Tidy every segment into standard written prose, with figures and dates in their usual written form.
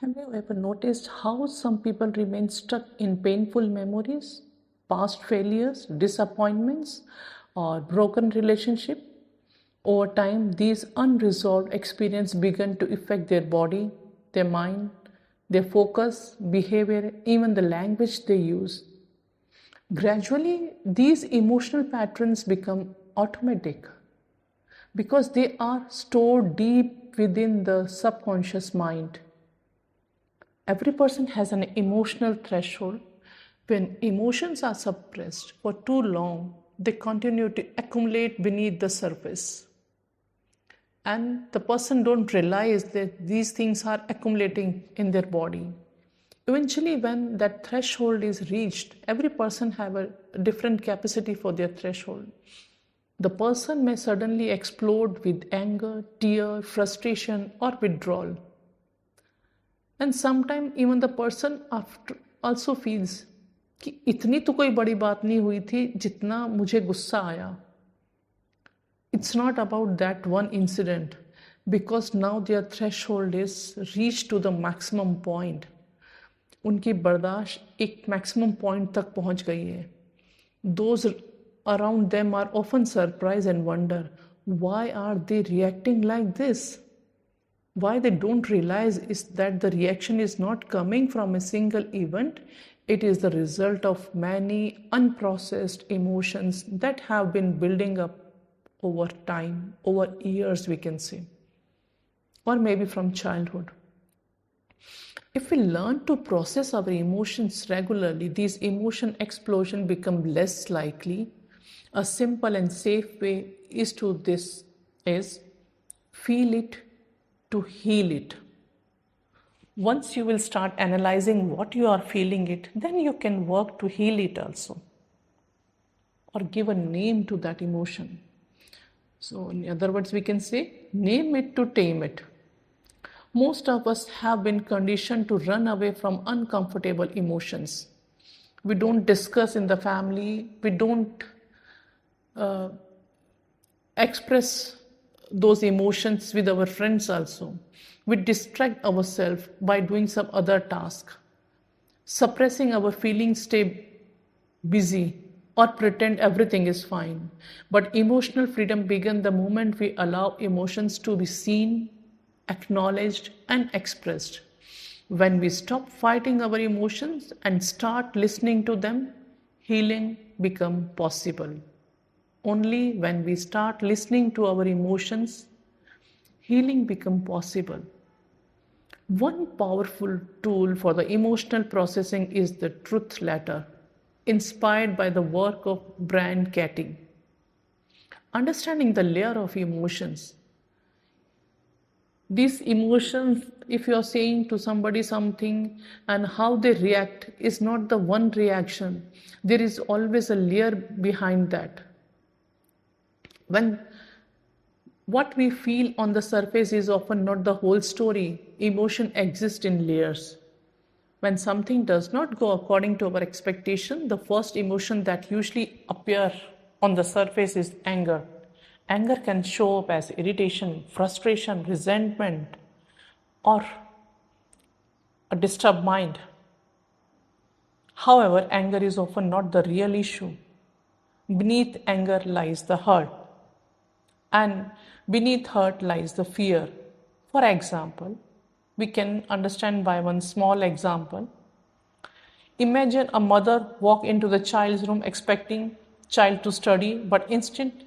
Have you ever noticed how some people remain stuck in painful memories, past failures, disappointments, or broken relationship? Over time, these unresolved experiences begin to affect their body, their mind, their focus, behavior, even the language they use. Gradually, these emotional patterns become automatic because they are stored deep within the subconscious mind. Every person has an emotional threshold. When emotions are suppressed for too long, they continue to accumulate beneath the surface. And the person don't realize that these things are accumulating in their body. Eventually, when that threshold is reached, every person have a different capacity for their threshold. The person may suddenly explode with anger, tear, frustration, or withdrawal. And sometimes even the person after also feels कि इतनी तो कोई बड़ी बात नहीं हुई थी जितना मुझे गुस्सा आया. It's not about that one incident because now their threshold is reached to the maximum point. उनकी बर्दाश्त एक मैक्सिमम पॉइंट तक पहुंच गई है. Those around them are often surprised and wonder why are they reacting like this. Why they don't realize is that the reaction is not coming from a single event. It is the result of many unprocessed emotions that have been building up over time, over years, we can say, or maybe from childhood. If we learn to process our emotions regularly, these emotion explosions become less likely. A simple and safe way is feel it to heal it. Once you will start analyzing what you are feeling it, then you can work to heal it also, or give a name to that emotion. So in other words, we can say name it to tame it. Most of us have been conditioned to run away from uncomfortable emotions. We don't discuss in the family, we don't express those emotions with our friends also. We distract ourselves by doing some other task. Suppressing our feelings, stay busy, or pretend everything is fine. But emotional freedom begins the moment we allow emotions to be seen, acknowledged, and expressed. When we stop fighting our emotions and start listening to them, healing becomes possible. Only when we start listening to our emotions, healing becomes possible. One powerful tool for the emotional processing is the truth letter, inspired by the work of Brian Catting. Understanding the layer of emotions. These emotions, if you are saying to somebody something and how they react is not the one reaction. There is always a layer behind that. When what we feel on the surface is often not the whole story. Emotion exists in layers. When something does not go according to our expectation, the first emotion that usually appears on the surface is anger. Anger can show up as irritation, frustration, resentment, or a disturbed mind. However, anger is often not the real issue. Beneath anger lies the hurt, and beneath hurt lies the fear. For example, we can understand by one small example. Imagine a mother walk into the child's room expecting child to study, but instead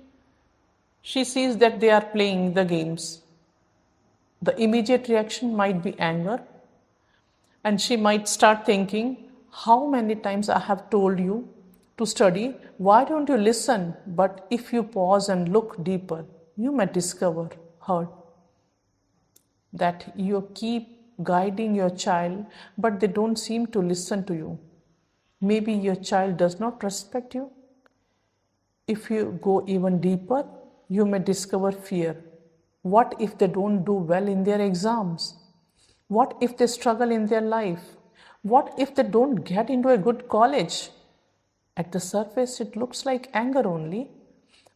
she sees that they are playing the games. The immediate reaction might be anger, and she might start thinking, how many times I have told you to study, why don't you listen? But if you pause and look deeper, you may discover hurt. That you keep guiding your child, but they don't seem to listen to you. Maybe your child does not respect you. If you go even deeper, you may discover fear. What if they don't do well in their exams? What if they struggle in their life? What if they don't get into a good college? At the surface, it looks like anger only,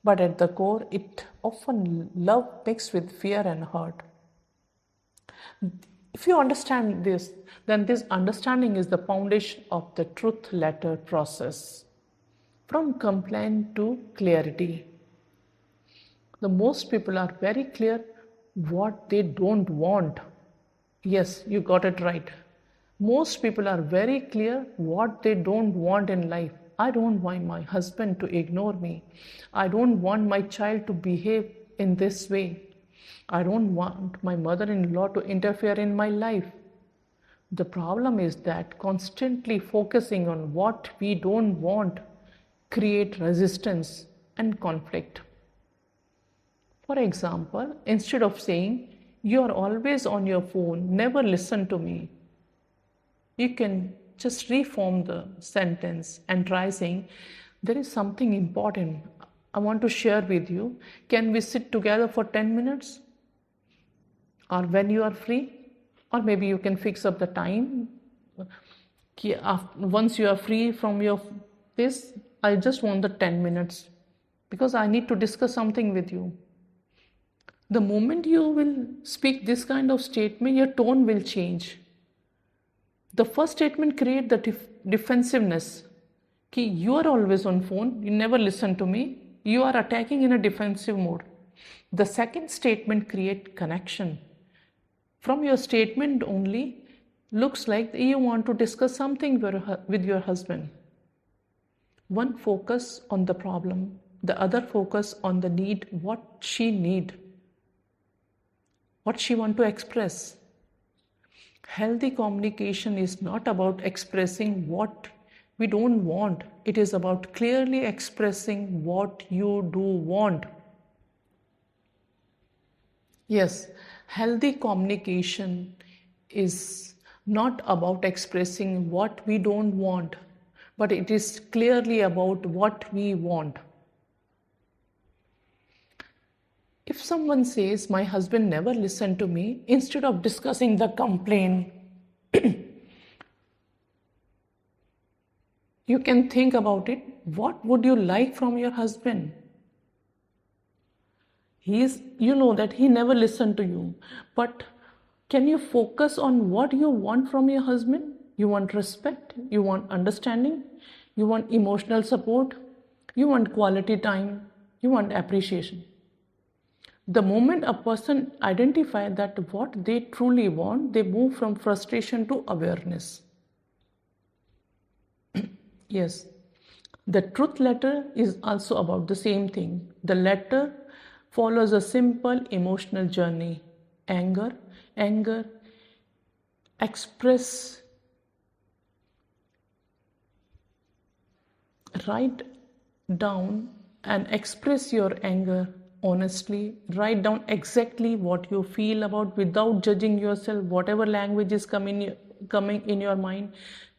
but at the core, it often love mixed with fear and hurt. If you understand this, then this understanding is the foundation of the truth letter process. From complaint to clarity. The most people are very clear what they don't want. Yes, you got it right. Most people are very clear what they don't want in life. I don't want my husband to ignore me. I don't want my child to behave in this way. I don't want my mother in law to interfere in my life. The problem is that constantly focusing on what we don't want create resistance and conflict. For example, instead of saying, "You are always on your phone, never listen to me," you can just reform the sentence and try saying, "There is something important I want to share with you. Can we sit together for 10 minutes? Or when you are free?" Or maybe you can fix up the time. Once you are free from your this, I just want the 10 minutes because I need to discuss something with you. The moment you will speak this kind of statement, your tone will change. The first statement creates the defensiveness. Ki you are always on phone, you never listen to me, you are attacking in a defensive mode. The second statement creates connection. From your statement only, looks like you want to discuss something with your husband. One focus on the problem, the other focus on the need, what she need, what she want to express. Healthy communication is not about expressing what we don't want. It is about clearly expressing what you do want. Yes, healthy communication is not about expressing what we don't want, but it is clearly about what we want. If someone says, "My husband never listened to me," instead of discussing the complaint, you can think about it. What would you like from your husband? You know that he never listened to you, but can you focus on what you want from your husband? You want respect, you want understanding, you want emotional support, you want quality time, you want appreciation. The moment a person identifies that what they truly want, they move from frustration to awareness. Yes, the truth letter is also about the same thing. The letter follows a simple emotional journey. Anger, express, write down and express your anger honestly. Write down exactly what you feel about without judging yourself. Whatever language is coming in your mind,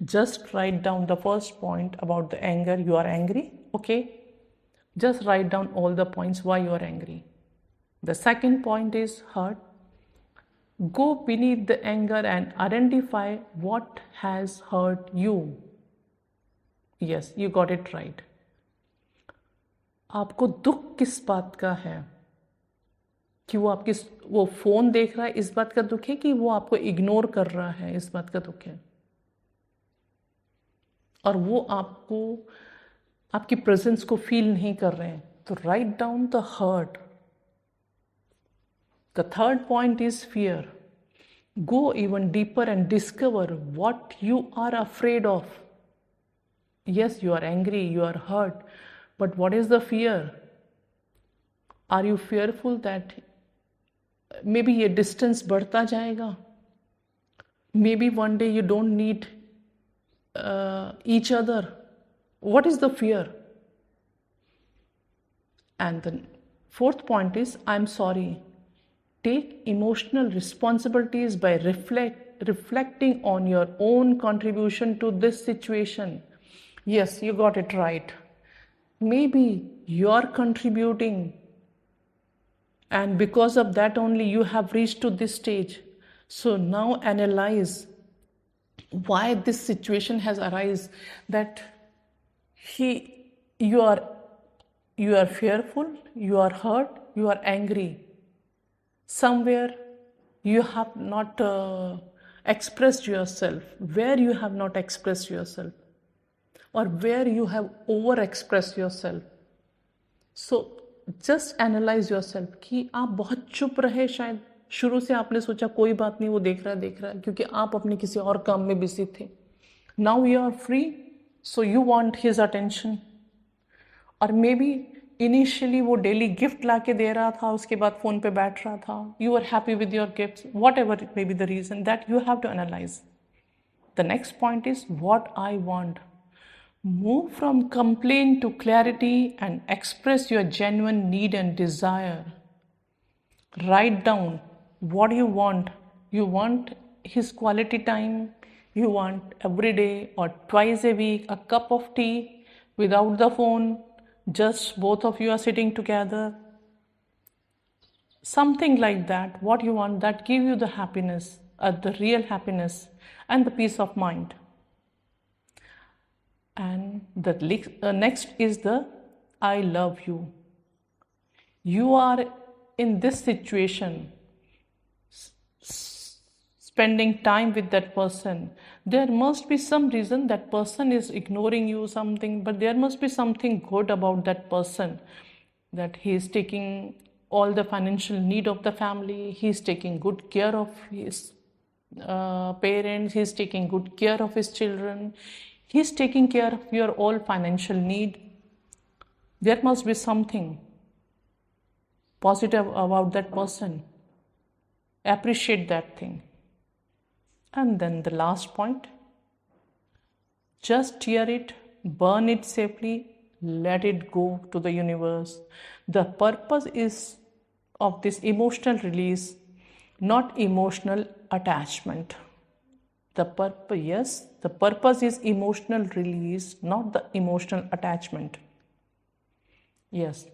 just write down the first point about the anger. You are angry, okay? Just write down all the points why you are angry. The second point is hurt. Go beneath the anger and identify what has hurt you. Yes, you got it right. आपको दुख किस बात का है? कि वो phone देख रहा है, इस बात का दुख है कि वो आपको इग्नोर कर रहा है, इस बात का दुख है? और वो आपकी प्रेजेंस को फील नहीं कर रहे हैं, तो write down the hurt. The third point is fear. Go even deeper and discover what you are afraid of. Yes, you are angry, you are hurt, but what is the fear? Are you fearful that maybe your distance बढ़ता जाएगा? Maybe one day you don't need each other. What is the fear? And the fourth point is, I'm sorry. Take emotional responsibilities by reflecting on your own contribution to this situation. Yes, you got it right. Maybe you're contributing, and because of that only you have reached to this stage. So now analyze why this situation has arisen, that you are fearful, you are hurt, you are angry. Somewhere you have not expressed yourself, where you have not expressed yourself, or where you have over expressed yourself. So just analyse your self कि आप बहुत चुप रहे, शायद शुरू से आपने सोचा कोई बात नहीं, वो देख रहा है क्योंकि आप अपने किसी और काम में बिजी थे. Now you are free, so you want his attention. और मे बी इनिशियली वो डेली गिफ्ट ला के दे रहा था, उसके बाद फोन पे बैठ रहा था. You are happy with your gift, whatever it may be the reason, that you have to analyse. The next point is what I want. Move from complaint to clarity and express your genuine need and desire. Write down what you want. You want his quality time. You want every day or twice a week a cup of tea without the phone. Just both of you are sitting together. Something like that. What you want, that give you the happiness, the real happiness and the peace of mind. And the next is the I love you. You are in this situation, spending time with that person. There must be some reason that person is ignoring you, something, but there must be something good about that person, that he is taking all the financial need of the family, he is taking good care of his parents, he is taking good care of his children, he's taking care of your all financial need. There must be something positive about that person. Appreciate that thing. And then the last point, just tear it, burn it safely, let it go to the universe. The purpose is of this emotional release, not emotional attachment. The purpose is emotional release, not the emotional attachment. Yes.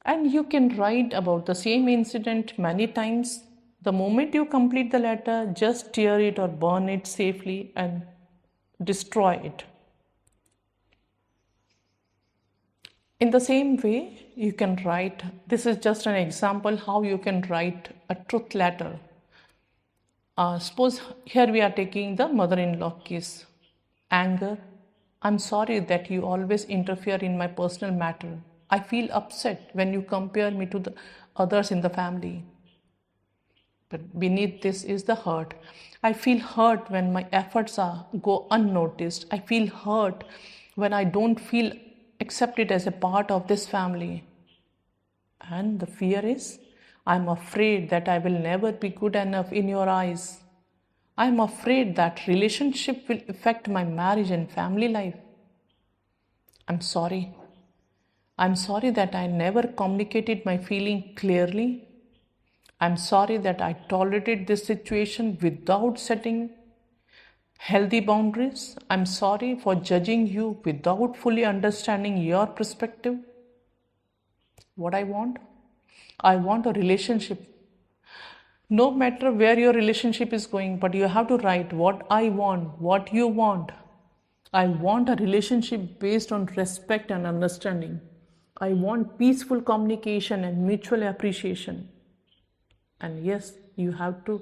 And you can write about the same incident many times. The moment you complete the letter, just tear it or burn it safely and destroy it. In the same way, you can write, this is just an example how you can write a truth letter. Suppose here we are taking the mother-in-law case. Anger. I'm sorry that you always interfere in my personal matter. I feel upset when you compare me to the others in the family. But beneath this is the hurt. I feel hurt when my efforts go unnoticed. I feel hurt when I don't feel accepted as a part of this family. And the fear is, I'm afraid that I will never be good enough in your eyes. I'm afraid that relationship will affect my marriage and family life. I'm sorry. I'm sorry that I never communicated my feeling clearly. I'm sorry that I tolerated this situation without setting healthy boundaries. I'm sorry for judging you without fully understanding your perspective. What I want? I want a relationship. No matter where your relationship is going, but you have to write what I want, what you want. I want a relationship based on respect and understanding. I want peaceful communication and mutual appreciation. And yes, you have to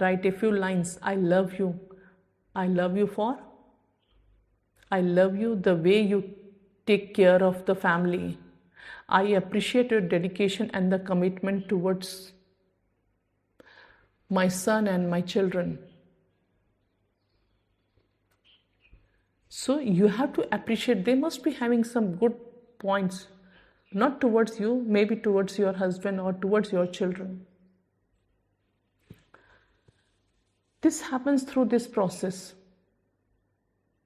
write a few lines. I love you. I love you for? I love you the way you take care of the family. I appreciate your dedication and the commitment towards my son and my children. So you have to appreciate, they must be having some good points, not towards you, maybe towards your husband or towards your children. This happens through this process.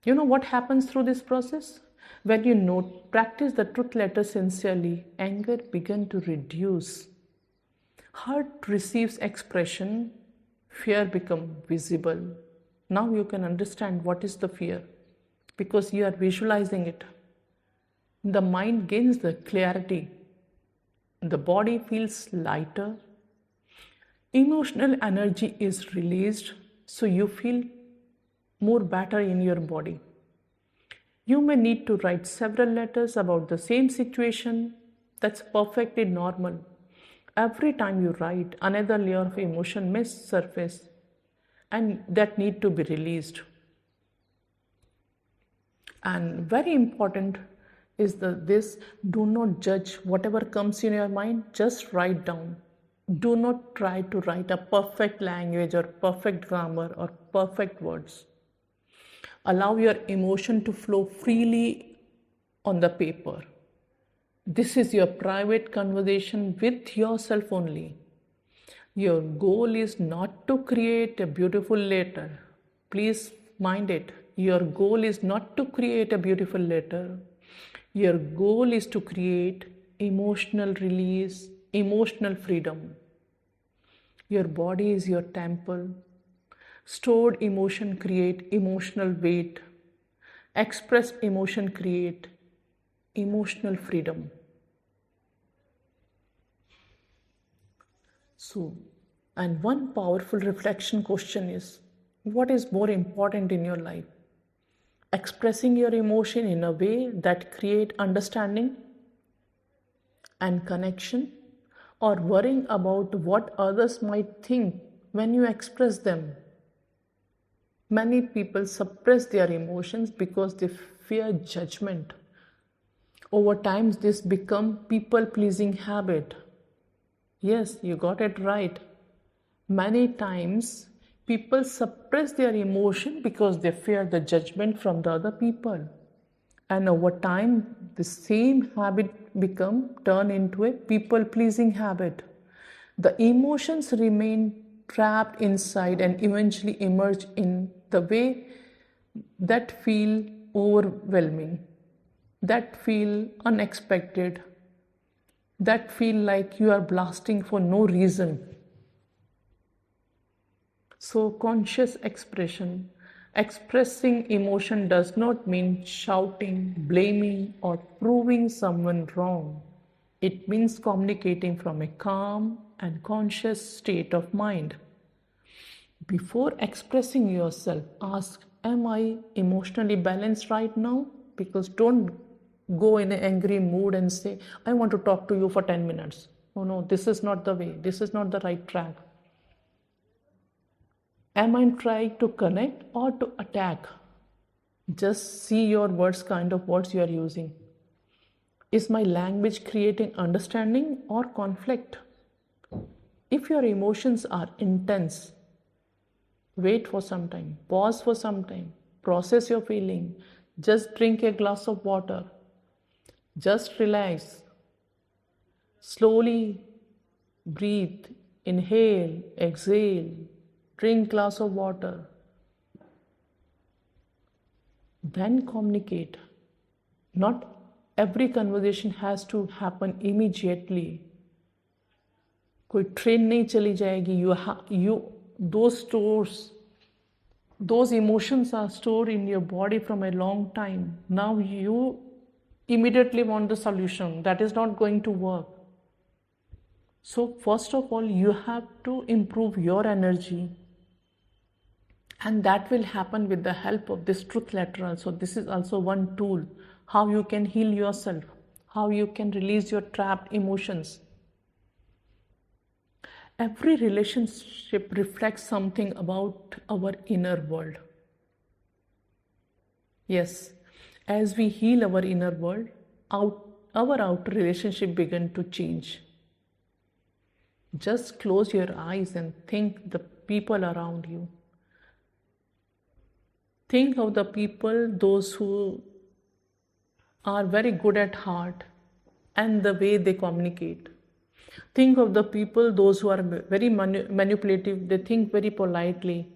You know what happens through this process? When you practice the truth letter sincerely, anger begins to reduce. Heart receives expression, fear becomes visible. Now you can understand what is the fear because you are visualizing it. The mind gains the clarity. The body feels lighter. Emotional energy is released, so you feel more better in your body. You may need to write several letters about the same situation. That's perfectly normal. Every time you write, another layer of emotion may surface and that need to be released. And very important is this: do not judge whatever comes in your mind, just write down. Do not try to write a perfect language or perfect grammar or perfect words. Allow your emotion to flow freely on the paper. This is your private conversation with yourself only. Your goal is not to create a beautiful letter. Please mind it. Your goal is not to create a beautiful letter. Your goal is to create emotional release, emotional freedom. Your body is your temple. Stored emotion create emotional weight. Expressed emotion create emotional freedom. So, and one powerful reflection question is, what is more important in your life? Expressing your emotion in a way that create understanding and connection, or worrying about what others might think when you express them. Many people suppress their emotions because they fear judgment. Over time, this become people-pleasing habit. Yes, you got it right. Many times, people suppress their emotion because they fear the judgment from the other people. And over time, the same habit turn into a people-pleasing habit. The emotions remain trapped inside and eventually emerge in the way that feel overwhelming, that feel unexpected, that feel like you are blasting for no reason. So, conscious expression. Expressing emotion does not mean shouting, blaming, or proving someone wrong. It means communicating from a calm and conscious state of mind. Before expressing yourself, ask, am I emotionally balanced right now? Because don't go in an angry mood and say, I want to talk to you for 10 minutes. Oh no, this is not the way. This is not the right track. Am I trying to connect or to attack? Just see your words, kind of words you are using. Is my language creating understanding or conflict? If your emotions are intense, wait for some time, pause for some time, process your feeling. Just drink a glass of water. Just relax. Slowly breathe, inhale, exhale, drink glass of water. Then communicate. Not every conversation has to happen immediately. कोई train नहीं चली जाएगी. Those emotions are stored in your body from a long time. Now you immediately want the solution. That is not going to work. So first of all, you have to improve your energy. And that will happen with the help of this truth letter. So this is also one tool, how you can heal yourself, how you can release your trapped emotions. Every relationship reflects something about our inner world. Yes, as we heal our inner world, our outer relationship begin to change. Just close your eyes and think the people around you. Think of the people, those who are very good at heart and the way they communicate. Think of the people, those who are very manipulative, they think very politely,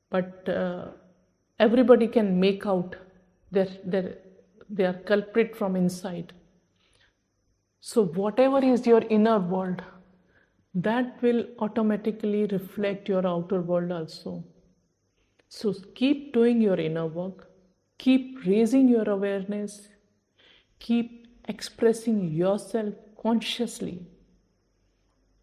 but everybody can make out they are culprit from inside. So whatever is your inner world, that will automatically reflect your outer world also. So keep doing your inner work, keep raising your awareness, keep expressing yourself consciously.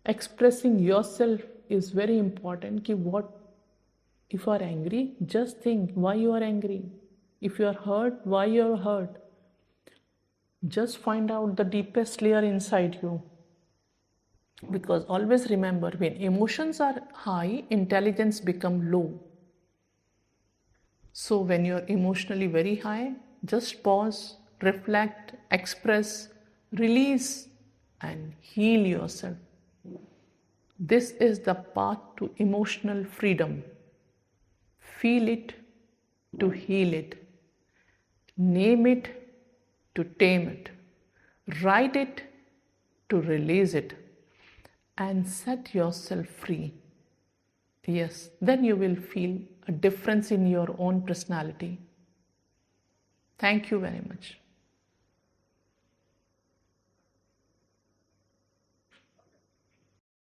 Expressing yourself is very important. If you are angry, just think why you are angry. If you are hurt, why you are hurt. Just find out the deepest layer inside you. Because always remember, when emotions are high, intelligence become low. So when you're emotionally very high, just pause, reflect, express, release, and heal yourself. This is the path to emotional freedom. Feel it to heal it. Name it to tame it. Write it to release it. And set yourself free. Yes, then you will feel a difference in your own personality. Thank you very much.